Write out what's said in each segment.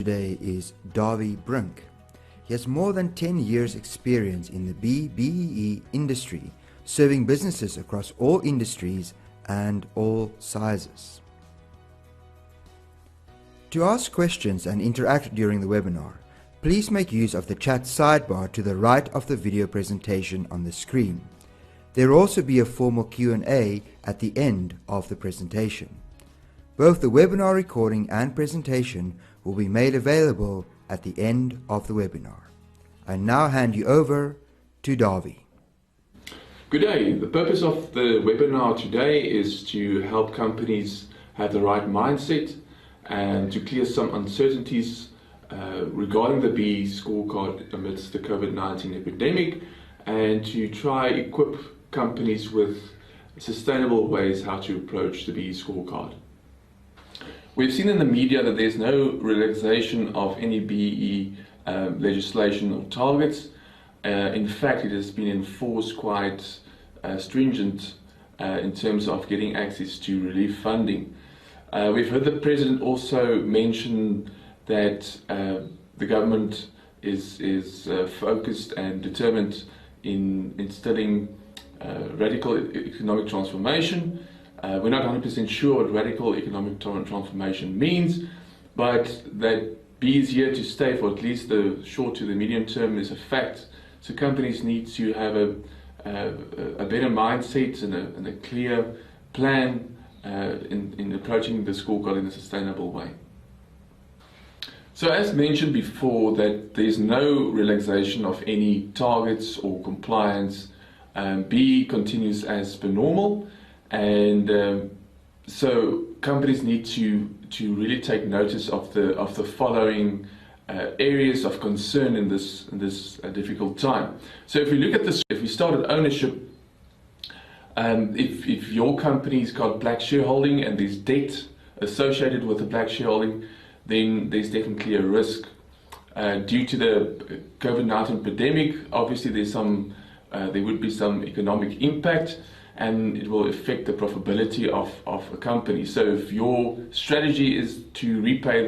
today is Davy Brink. He has more than 10 years experience in the BEE industry, serving businesses across all industries and all sizes. To ask questions and interact during the webinar, please make use of the chat sidebar to the right of the video presentation on the screen. There will also be a formal Q&A at the end of the presentation. Both the webinar recording and presentation will be made available at the end of the webinar. I now hand you over to Davy. Good day. The purpose of the webinar today is to help companies have the right mindset and to clear some uncertainties regarding the BEE scorecard amidst the COVID-19 epidemic, and to try equip companies with sustainable ways how to approach the BEE scorecard. We've seen in the media that there's no relaxation of any BEE legislation or targets. In fact, it has been enforced quite stringent in terms of getting access to relief funding. We've heard the President also mention that the government is focused and determined in instilling radical economic transformation. We're not 100% sure what radical economic transformation means, but that BEE is here to stay for at least the short to the medium term is a fact. So companies need to have a better mindset and a clear plan in approaching the scorecard in a sustainable way. So as mentioned before, that there's no relaxation of any targets or compliance. BEE continues as per normal, and so companies need to really take notice of the following areas of concern in this difficult time. So if we look at this, if we start at ownership, if your company's got black shareholding and there's debt associated with the black shareholding, then there's definitely a risk. Due to the COVID-19 pandemic, obviously there would be some economic impact, and it will affect the profitability of a company. So if your strategy is to repay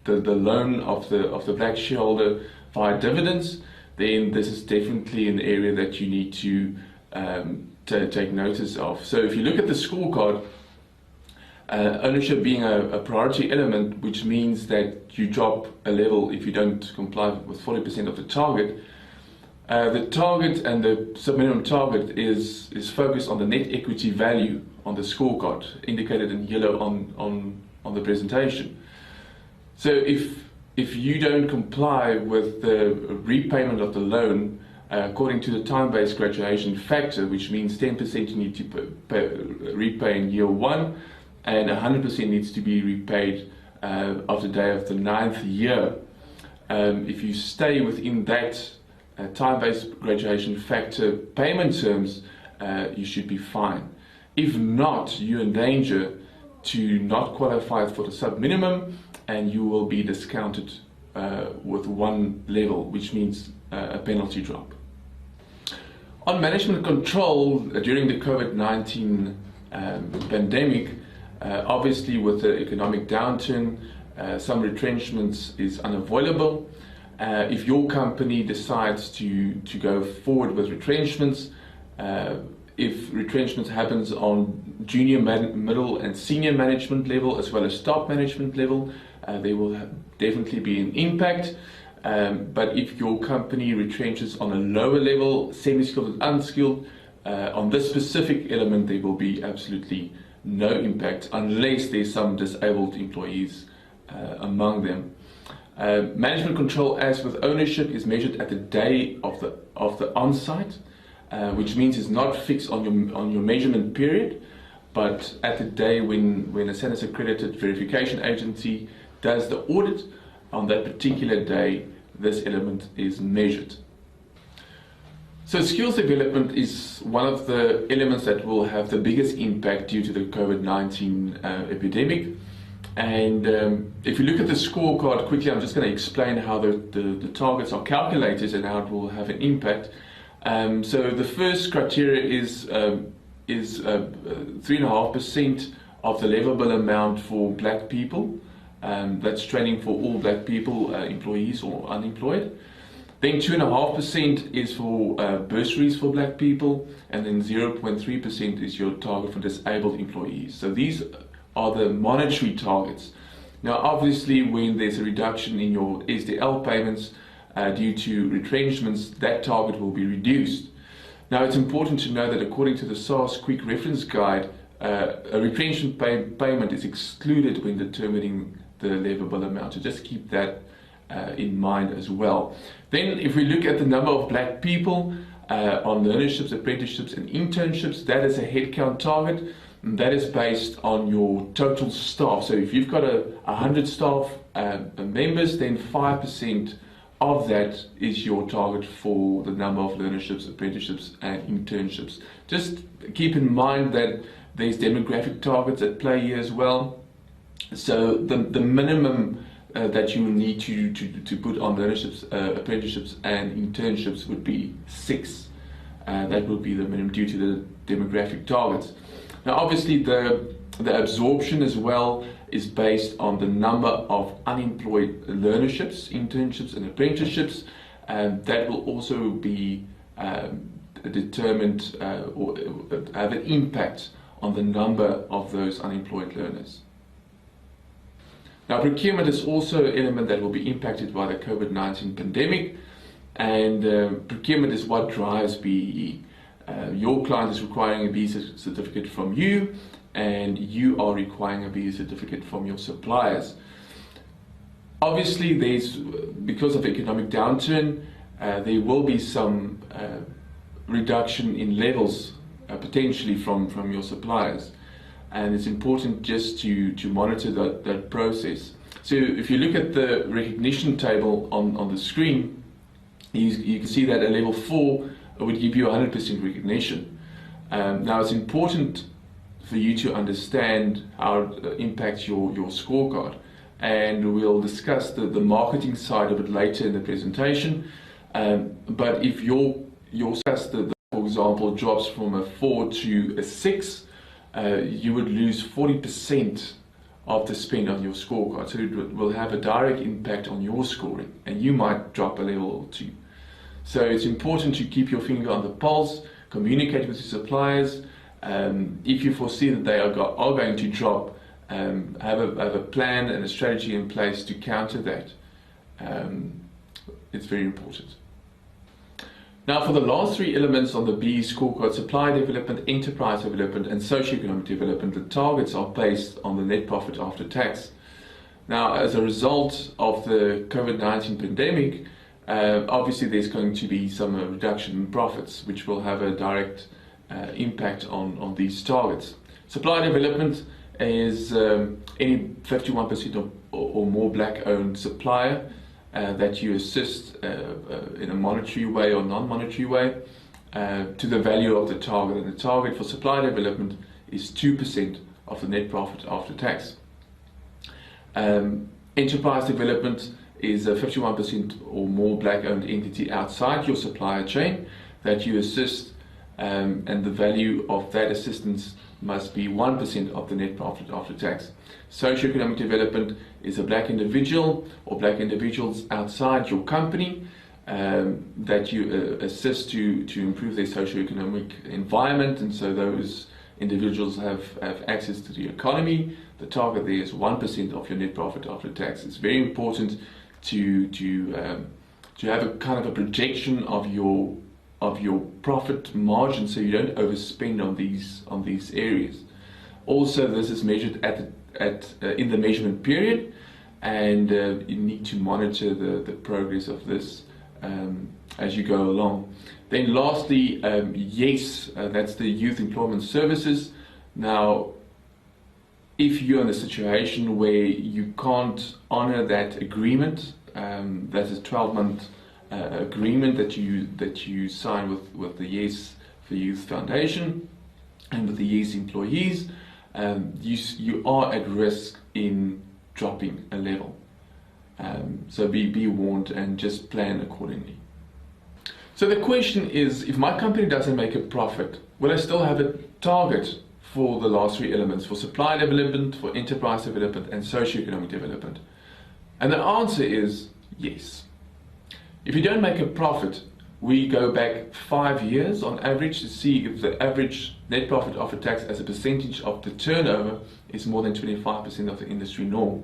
the loan of the black shareholder via dividends, then this is definitely an area that you need to take notice of. So if you look at the scorecard, ownership being a priority element, which means that you drop a level if you don't comply with 40% of the target. The target and the sub-minimum target is focused on the net equity value on the scorecard, indicated in yellow on the presentation. So if you don't comply with the repayment of the loan according to the time-based graduation factor, which means 10% you need to repay in year 1, and 100% needs to be repaid of the day of the 9th year. If you stay within that time-based graduation factor payment terms, you should be fine. If not, you're in danger to not qualify for the sub-minimum, and you will be discounted with one level, which means a penalty drop. On management control during the COVID-19 pandemic, obviously with the economic downturn, some retrenchments is unavoidable. If your company decides to go forward with retrenchments, if retrenchments happens on junior, middle and senior management level as well as top management level, there will definitely be an impact. But if your company retrenches on a lower level, semi-skilled and unskilled, on this specific element there will be absolutely no impact unless there's some disabled employees among them. Management control, as with ownership, is measured at the day of the on-site, which means it's not fixed on your measurement period, but at the day when a SAAA accredited verification agency does the audit, on that particular day this element is measured. So skills development is one of the elements that will have the biggest impact due to the COVID-19 epidemic. And if you look at the scorecard quickly, I'm just going to explain how the targets are calculated and how it will have an impact. So the first criteria is 3.5% of the livable amount for black people That's training for all black people, employees or unemployed. Then 2.5% is for bursaries for black people, and then 0.3% is your target for disabled employees. So these are the monetary targets. Now obviously when there's a reduction in your SDL payments due to retrenchments, that target will be reduced. Now it's important to know that according to the SAAA Quick Reference Guide, a retrenchment payment is excluded when determining the leviable amount. So just keep that in mind as well. Then if we look at the number of black people on learnerships, apprenticeships and internships, that is a headcount target, and that is based on your total staff. So if you've got 100 staff members, then 5% of that is your target for the number of learnerships, apprenticeships and internships. Just keep in mind that there's demographic targets at play here as well. So the minimum that you will need to put on learnerships, apprenticeships and internships would be 6. That would be the minimum due to the demographic targets. Now obviously the absorption as well is based on the number of unemployed learnerships, internships and apprenticeships, and that will also be determined or have an impact on the number of those unemployed learners. Now procurement is also an element that will be impacted by the COVID-19 pandemic, and procurement is what drives BEE. Your client is requiring a BEE certificate from you, and you are requiring a BEE certificate from your suppliers. Obviously because of economic downturn, there will be some reduction in levels potentially from your suppliers, and it's important just to monitor that process. So if you look at the recognition table on the screen, you can see that a level 4 would give you 100% recognition. Now it's important for you to understand how it impacts your scorecard, and we'll discuss the marketing side of it later in the presentation. But if your for example drops from a 4 to a 6, you would lose 40% of the spend on your scorecard. So it will have a direct impact on your scoring, and you might drop a level or 2. So it's important to keep your finger on the pulse, communicate with your suppliers. If you foresee that they are going to drop, have a plan and a strategy in place to counter that. It's very important. Now for the last 3 elements on the BEE scorecard, supply development, enterprise development and socioeconomic development, the targets are based on the net profit after tax. Now as a result of the COVID-19 pandemic, obviously there's going to be some reduction in profits, which will have a direct impact on these targets. Supply development is any 51% or more black-owned supplier that you assist in a monetary way or non-monetary way to the value of the target. And the target for supply development is 2% of the net profit after tax. Enterprise development is a 51% or more black-owned entity outside your supplier chain that you assist, and the value of that assistance must be 1% of the net profit after tax. Socioeconomic development is a black individual or black individuals outside your company that you assist to improve their socioeconomic environment, and so those individuals have access to the economy. The target there is 1% of your net profit after tax. It's very important to have a kind of a projection of your profit margin, so you don't overspend on these areas. Also, this is measured in the measurement period, and you need to monitor the progress of this as you go along. Then lastly, YES, that's the Youth Employment Services. Now, if you're in a situation where you can't honor that agreement, that's a 12-month agreement that you sign with the Yes for Youth Foundation and with the Yes employees, you are at risk in dropping a level. So be warned and just plan accordingly. So the question is, if my company doesn't make a profit, will I still have a target for the last three elements, for supply development, for enterprise development, and socioeconomic development? And the answer is yes. If you don't make a profit, we go back 5 years on average to see if the average net profit after tax as a percentage of the turnover is more than 25% of the industry norm.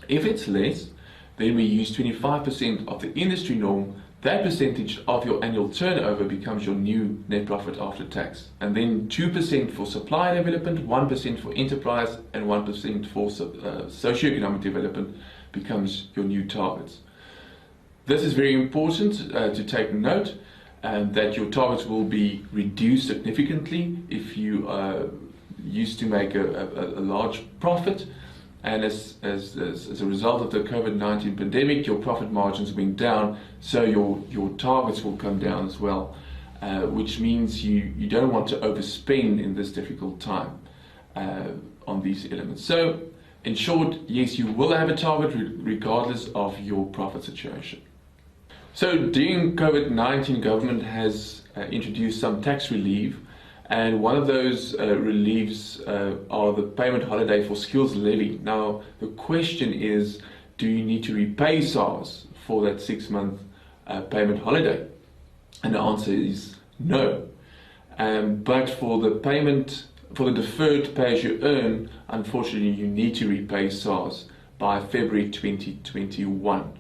If it's less, then we use 25% of the industry norm. That percentage of your annual turnover becomes your new net profit after tax. And then 2% for supply development, 1% for enterprise, and 1% for socioeconomic development becomes your new targets. This is very important to take note, that your targets will be reduced significantly if you used to make a large profit, and as a result of the COVID-19 pandemic, your profit margins went down, so your targets will come down as well, which means you don't want to overspend in this difficult time on these elements. So in short, yes, you will have a target regardless of your profit situation. So during COVID-19, government has introduced some tax relief, and one of those reliefs are the payment holiday for skills levy. Now the question is, do you need to repay SARS for that 6-month payment holiday? And the answer is no. But for the payment, for the deferred pay as you earn, unfortunately you need to repay SARS by February 2021.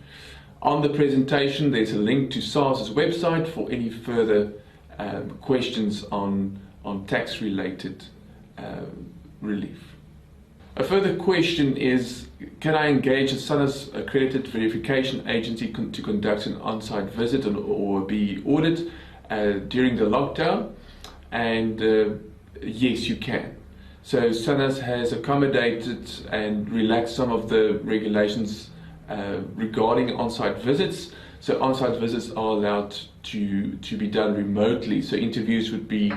On the presentation, there's a link to SARS's website for any further questions on tax-related relief. A further question is, can I engage a SAAA's accredited verification agency to conduct an on-site visit or be audited during the lockdown? And yes, you can. So SAAA has accommodated and relaxed some of the regulations regarding on-site visits. So on-site visits are allowed to be done remotely. So interviews would be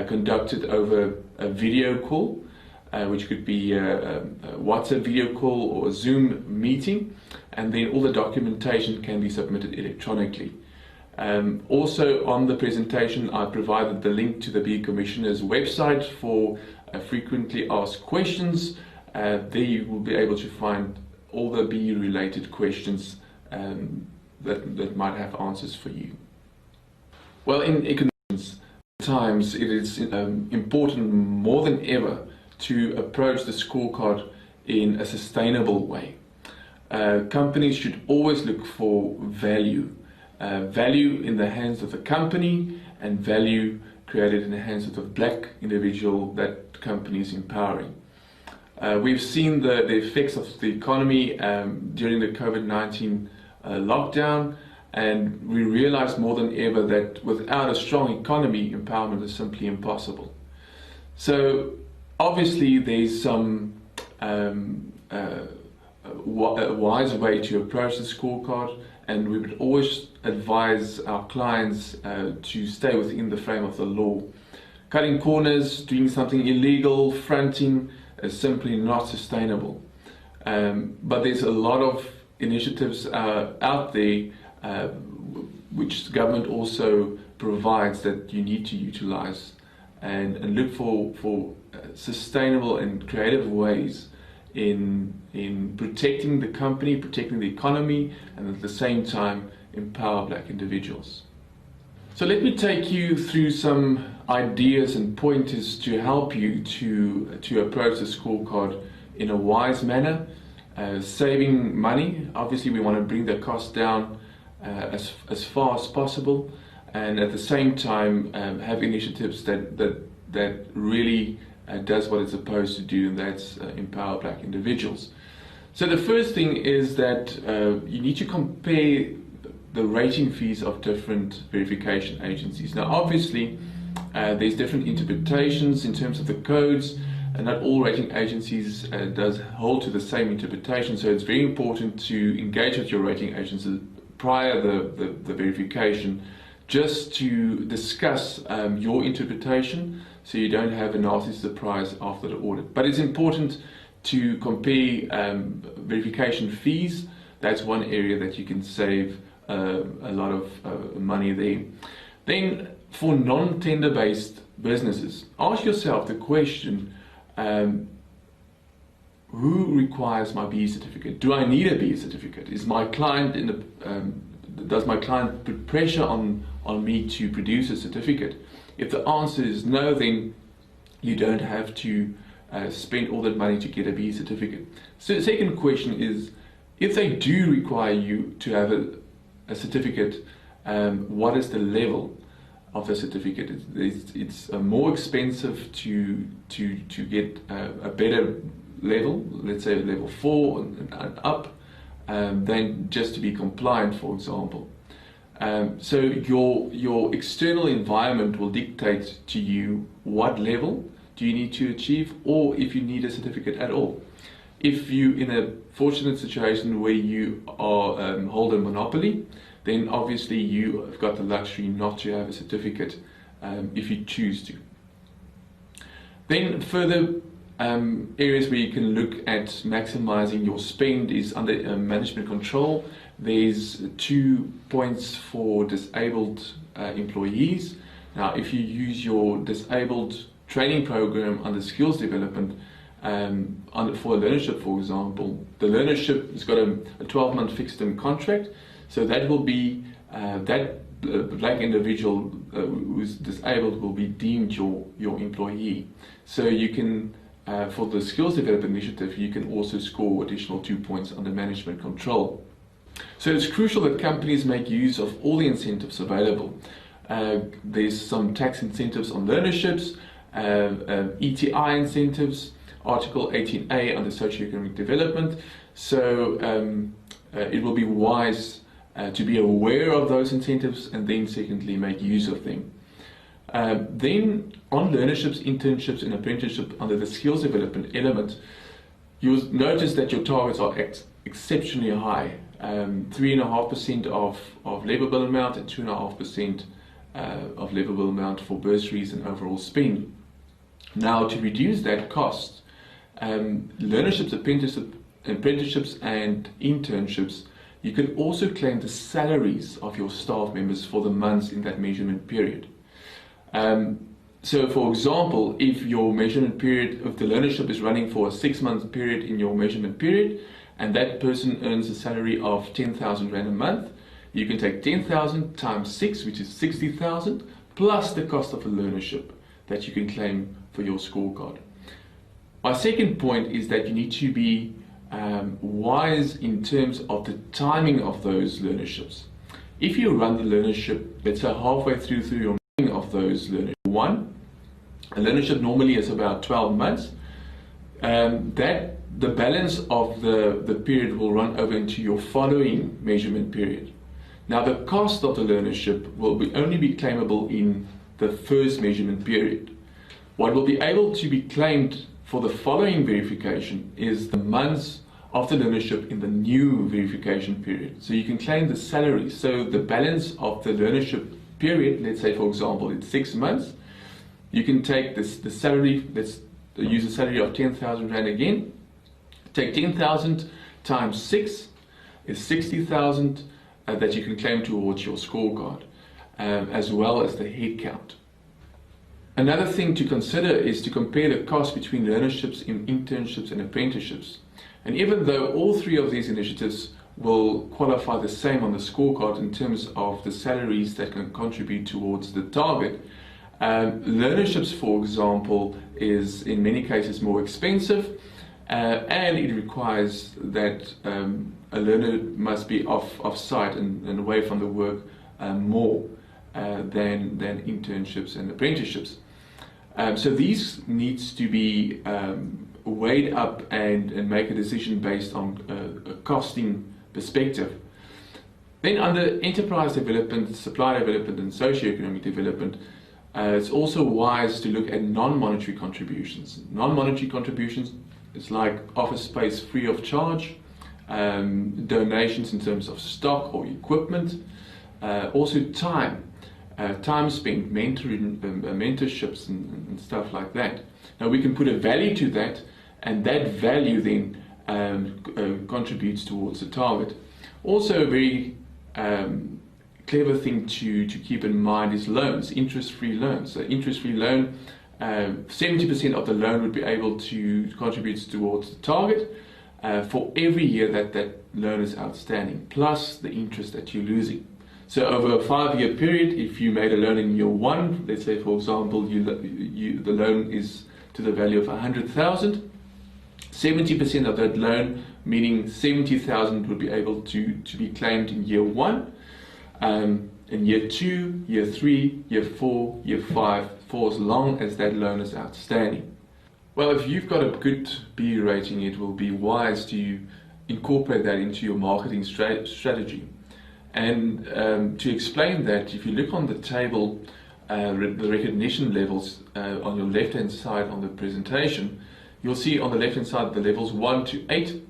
conducted over a video call, which could be a WhatsApp video call or a Zoom meeting, and then all the documentation can be submitted electronically. Also on the presentation, I provided the link to the BE Commissioner's website for frequently asked questions. There you will be able to find all the BE related questions that might have answers for you. Well, in economics times, it is important more than ever to approach the scorecard in a sustainable way. Companies should always look for value. Value in the hands of the company and value created in the hands of the black individual that company is empowering. We've seen the effects of the economy during the COVID-19 lockdown, and we realize more than ever that without a strong economy, empowerment is simply impossible. So obviously there's some wise way to approach the scorecard, and we would always advise our clients to stay within the frame of the law. Cutting corners, doing something illegal, fronting is simply not sustainable. But there's a lot of initiatives out there which the government also provides that you need to utilize and look for sustainable and creative ways in protecting the company, protecting the economy, and at the same time empower black individuals. So let me take you through some ideas and pointers to help you to approach the scorecard in a wise manner, saving money. Obviously we want to bring the cost down as far as possible, and at the same time have initiatives that really does what it's supposed to do, and that's empower black individuals. So the first thing is that you need to compare the rating fees of different verification agencies. Now obviously there's different interpretations in terms of the codes, and not all rating agencies does hold to the same interpretation, so it's very important to engage with your rating agency prior the verification, just to discuss your interpretation so you don't have a nasty surprise after the audit. But it's important to compare verification fees. That's one area that you can save a lot of money there. Then for non-tender based businesses, ask yourself the question, who requires my BE certificate? Do I need a BE certificate? Is my client does my client put pressure on me to produce a certificate? If the answer is no, then you don't have to spend all that money to get a BE certificate. So the second question is, if they do require you to have a certificate, what is the level of the certificate? It's more expensive to get a better level, let's say level 4 and up, than just to be compliant, for example. So your external environment will dictate to you what level do you need to achieve, or if you need a certificate at all. If you're in a fortunate situation where you are hold a monopoly, then obviously you have got the luxury not to have a certificate if you choose to. Then further areas where you can look at maximizing your spend is under management control. There's 2 points for disabled employees. Now, if you use your disabled training program under skills development, for a learnership, for example, the learnership has got a 12-month fixed term contract, so that will be that black individual who's disabled will be deemed your employee. So you can, for the skills development initiative, you can also score additional 2 points under management control. So it's crucial that companies make use of all the incentives available. There's some tax incentives on learnerships, ETI incentives, Article 18A under socioeconomic development. So it will be wise to be aware of those incentives and then secondly make use of them. Then on learnerships, internships and apprenticeship under the skills development element, you'll notice that your targets are exceptionally high. 3.5% of leverable amount and 2.5% of leverable amount for bursaries and overall spend. Now, to reduce that cost, learnerships, apprenticeships and internships, you can also claim the salaries of your staff members for the months in that measurement period. So for example, if your measurement period of the learnership is running for a 6-month period in your measurement period, and that person earns a salary of 10,000 Rand a month, you can take 10,000 times 6, which is 60,000, plus the cost of a learnership that you can claim for your scorecard. My second point is that you need to be wise in terms of the timing of those learnerships. If you run the learnership, let's say halfway through your running of those learnerships, a learnership normally is about 12 months, that the balance of the period will run over into your following measurement period. Now the cost of the learnership will only be claimable in the first measurement period. What will be able to be claimed for the following verification is the months of the learnership in the new verification period. So you can claim the salary. So the balance of the learnership period, let's say for example it's 6 months, you can take the salary, let's use a salary of 10,000 Rand again, take 10,000 times 6 is 60,000 that you can claim towards your scorecard, as well as the head count. Another thing to consider is to compare the cost between learnerships, internships and apprenticeships. And even though all 3 of these initiatives will qualify the same on the scorecard in terms of the salaries that can contribute towards the target, learnerships, for example, is in many cases more expensive, and it requires that a learner must be off-site and away from the work more than internships and apprenticeships. So these needs to be weighed up and make a decision based on a costing perspective. Then under enterprise development, supply development and socio-economic development, it's also wise to look at non-monetary contributions. Non-monetary contributions is like office space free of charge, donations in terms of stock or equipment, also time spent, mentorships and stuff like that. Now we can put a value to that, and that value then contributes towards the target. Also very clever thing to keep in mind is loans, interest-free loans. So interest-free loan, 70% of the loan would be able to contribute towards the target for every year that loan is outstanding, plus the interest that you're losing. So over a 5-year period, if you made a loan in year 1, let's say for example the loan is to the value of 100,000, 70% of that loan, meaning 70,000, would be able to be claimed in year 1, in year 2, year 3, year 4, year 5, for as long as that loan is outstanding. Well, if you've got a good B rating, it will be wise to incorporate that into your marketing strategy. And to explain that, if you look on the table, the recognition levels on your left-hand side on the presentation, you'll see on the left-hand side the levels 1 to 8,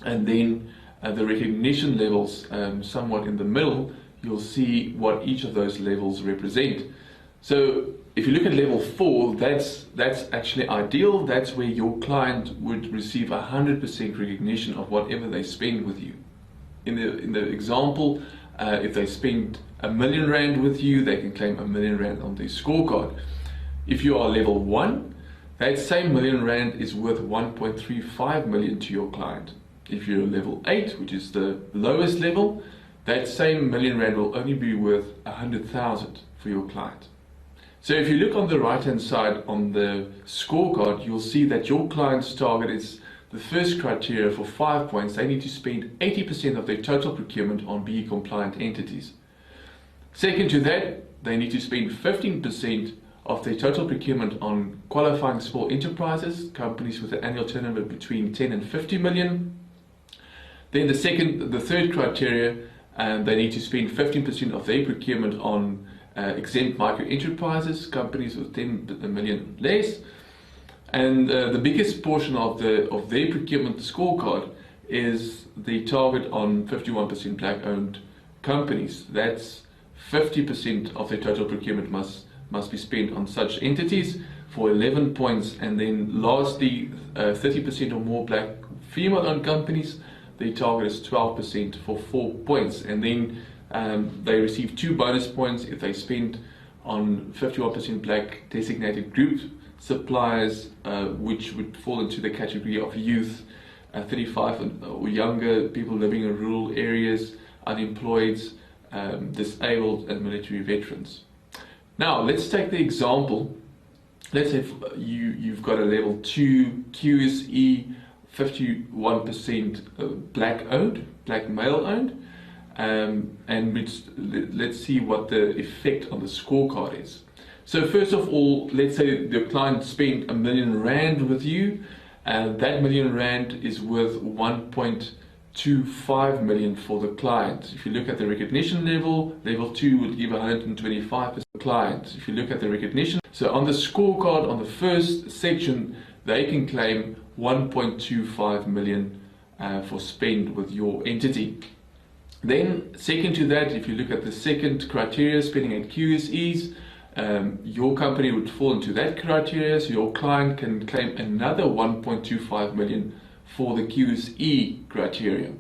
and then the recognition levels somewhat in the middle. You'll see what each of those levels represent. So if you look at level 4, that's actually ideal. That's where your client would receive 100% recognition of whatever they spend with you. In the example, if they spend R1 million with you, they can claim R1 million on their scorecard. If you are level 1, that same R1 million is worth 1.35 million to your client. If you're level 8, which is the lowest level, that same R1 million will only be worth 100,000 for your client. So if you look on the right hand side on the scorecard, you'll see that your client's target is the first criteria for 5 points. They need to spend 80% of their total procurement on BE compliant entities. Second to that, they need to spend 15% of their total procurement on qualifying small enterprises, companies with an annual turnover between 10 and 50 million. Then the third criteria, they need to spend 15% of their procurement on exempt micro enterprises, companies with 10 million less. And the biggest portion of their procurement scorecard is the target on 51% black-owned companies. That's 50% of their total procurement must be spent on such entities for 11 points. And then lastly, 30% or more black female-owned companies, the target is 12% for 4 points. And then they receive 2 bonus points if they spend on 51% black designated group suppliers, which would fall into the category of youth, 35 or younger, people living in rural areas, unemployed, disabled and military veterans. Now let's take the example. Let's say you've got a level 2 QSE, 51% black owned, black male owned, and let's see what the effect on the scorecard is. So first of all, let's say the client spent R1 million with you, and that R1 million is worth 1.25 million for the client. If you look at the recognition level, level 2 would give 125% client. If you look at the recognition, so on the scorecard on the first section, they can claim 1.25 million for spend with your entity. Then second to that, if you look at the second criteria, spending at QSEs, your company would fall into that criteria, so your client can claim another 1.25 million for the QSE criteria.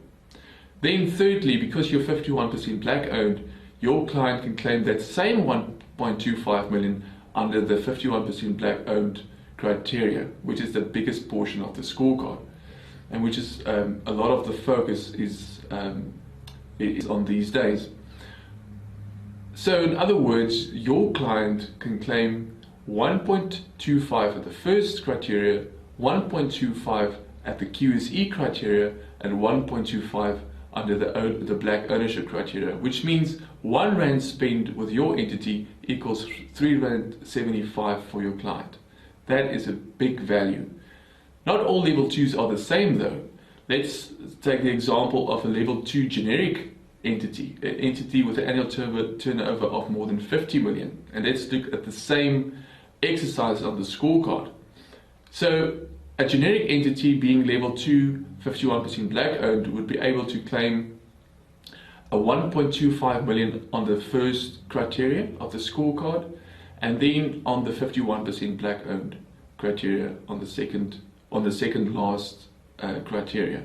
Then thirdly, because you're 51% black owned, your client can claim that same 1.25 million under the 51% black owned criteria, which is the biggest portion of the scorecard, and which is a lot of the focus is on these days. So in other words, your client can claim 1.25 at the first criteria, 1.25 at the QSE criteria, and 1.25 under the black ownership criteria, which means R1 spent with your entity equals R3.75 for your client. That is a big value. Not all level 2s are the same though. Let's take the example of a level 2 generic entity, an entity with an annual turnover of more than 50 million. And let's look at the same exercise on the scorecard. So a generic entity being level 2, 51% black owned, would be able to claim a 1.25 million on the first criteria of the scorecard, and then on the 51% black owned criteria on the second last criteria,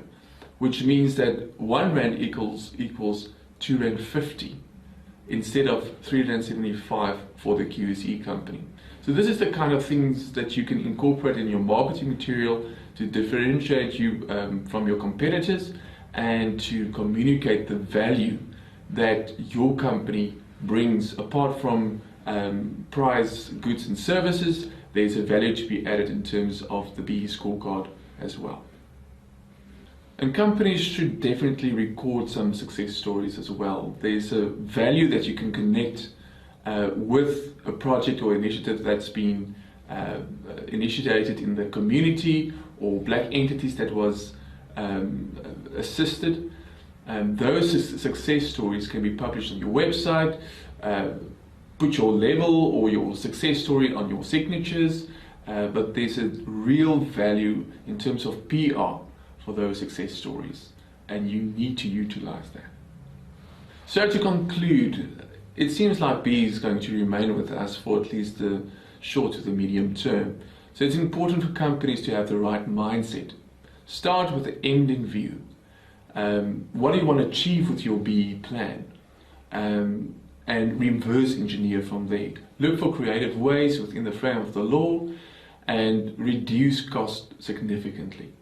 which means that R1 equals R2.50 instead of 375 for the QSE company. So this is the kind of things that you can incorporate in your marketing material to differentiate you from your competitors and to communicate the value that your company brings. Apart from price, goods and services, there's a value to be added in terms of the BE scorecard as well. And companies should definitely record some success stories as well. There's a value that you can connect with a project or initiative that's been initiated in the community or black entities that was assisted. Those success stories can be published on your website. Put your level or your success story on your signatures, but there's a real value in terms of PR for those success stories, and you need to utilize that. So to conclude, it seems like BE is going to remain with us for at least the short to the medium term. So it's important for companies to have the right mindset. Start with the end in view. What do you want to achieve with your BE plan? And reverse engineer from there. Look for creative ways within the frame of the law and reduce cost significantly.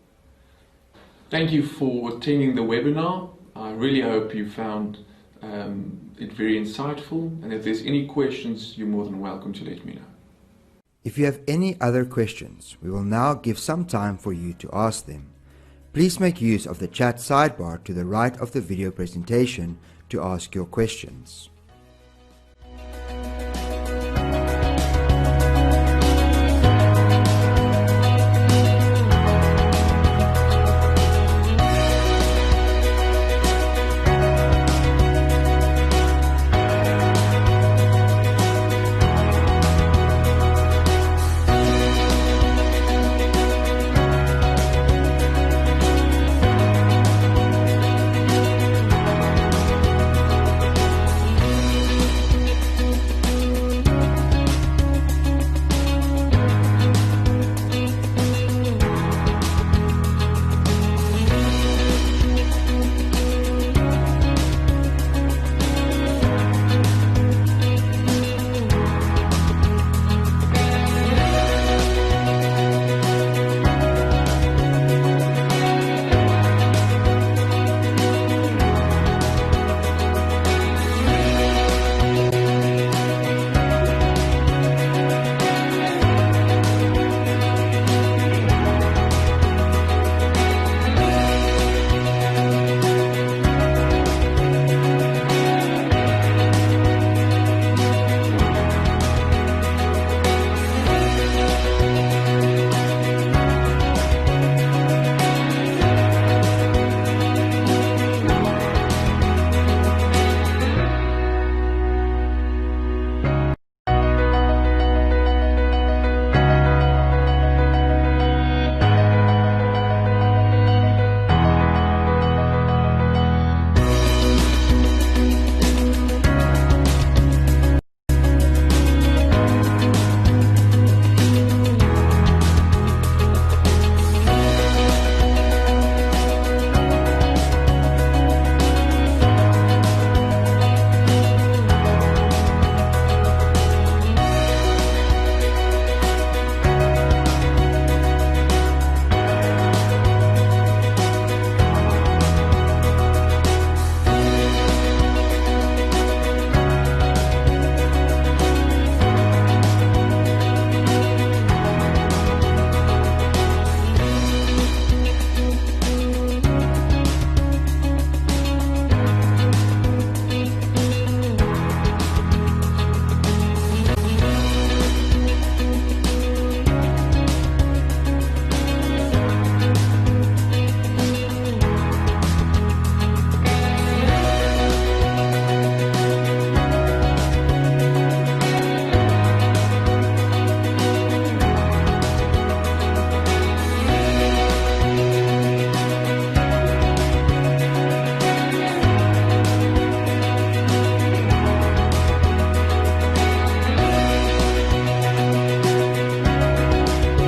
Thank you for attending the webinar. I really hope you found it very insightful, and if there's any questions, you're more than welcome to let me know. If you have any other questions, we will now give some time for you to ask them. Please make use of the chat sidebar to the right of the video presentation to ask your questions.